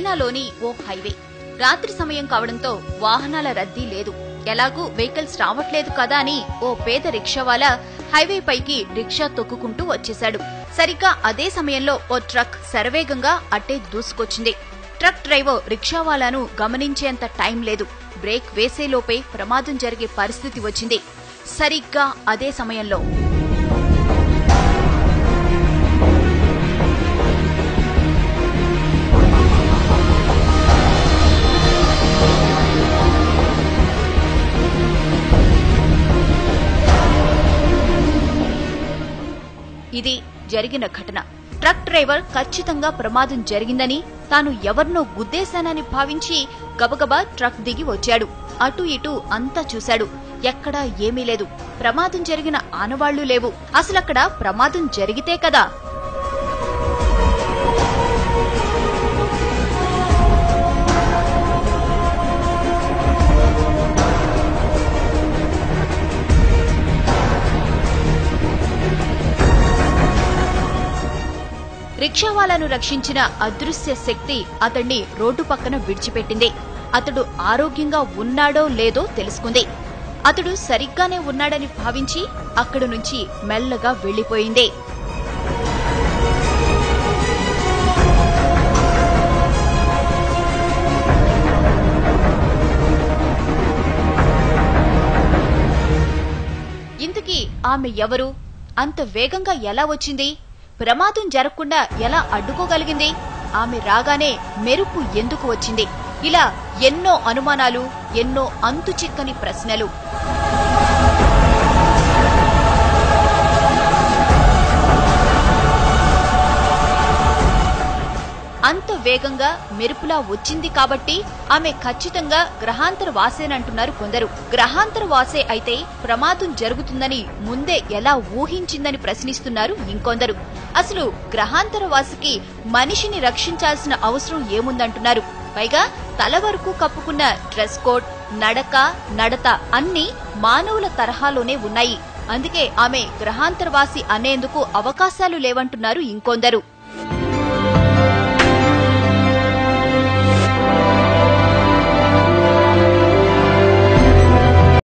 చైనాలోని ఓ హైవే. రాత్రి సమయం కావడంతో వాహనాల రద్దీ లేదు. ఎలాగూ వెహికల్స్ రావట్లేదు కదా అని ఓ పేద రిక్షావాలా హైవే పైకి రిక్షా తొక్కుకుంటూ వచ్చేశాడు. సరిగ్గా అదే సమయంలో ఓ ట్రక్ శరవేగంగా అట్టే దూసుకొచ్చింది. ట్రక్ డ్రైవర్ రిక్షావాలాను గమనించేంత టైం లేదు. బ్రేక్ వేసేలోపే ప్రమాదం జరిగే పరిస్థితి వచ్చింది. సరిగ్గా అదే సమయంలో ఇది జరిగిన ఘటన. ట్రక్ డ్రైవర్ ఖచ్చితంగా ప్రమాదం జరిగిందని, తాను ఎవరినో గుద్దేశానని భావించి గబగబా ట్రక్ దిగి వచ్చాడు. అటు ఇటు అంతా చూశాడు. ఎక్కడా ఏమీ లేదు. ప్రమాదం జరిగిన ఆనవాళ్లు లేవు. అసలక్కడ ప్రమాదం జరిగితే కదా. రిక్షావాలాను రక్షించిన అదృశ్య శక్తి అతణ్ణి రోడ్డు పక్కన విడిచిపెట్టింది. అతడు ఆరోగ్యంగా ఉన్నాడో లేదో తెలుసుకుంది. అతడు సరిగ్గానే ఉన్నాడని భావించి అక్కడి నుంచి మెల్లగా వెళ్లిపోయింది. ఇంతకీ ఆమె ఎవరు? అంత వేగంగా ఎలా వచ్చింది? ప్రమాదం జరగకుండా ఎలా అడ్డుకోగలిగింది? ఆమె రాగానే మెరుపు ఎందుకు వచ్చింది? ఇలా ఎన్నో అనుమానాలు, ఎన్నో అంతుచిక్కని ప్రశ్నలు. అంత వేగంగా మెరుపులా వచ్చింది కాబట్టి ఆమె ఖచ్చితంగా గ్రహాంతర వాసేనంటున్నారు కొందరు. గ్రహాంతర వాసే అయితే ప్రమాదం జరుగుతుందని ముందే ఎలా ఊహించిందని ప్రశ్నిస్తున్నారు ఇంకొందరు. అసలు గ్రహాంతర వాసికి మనిషిని రక్షించాల్సిన అవసరం ఏముందంటున్నారు. పైగా తల వరకు కప్పుకున్న డ్రెస్ కోడ్, నడక, నడత అన్నీ మానవుల తరహాలోనే ఉన్నాయి. అందుకే ఆమె గ్రహాంతరవాసి అనేందుకు అవకాశాలు లేవంటున్నారు ఇంకొందరు.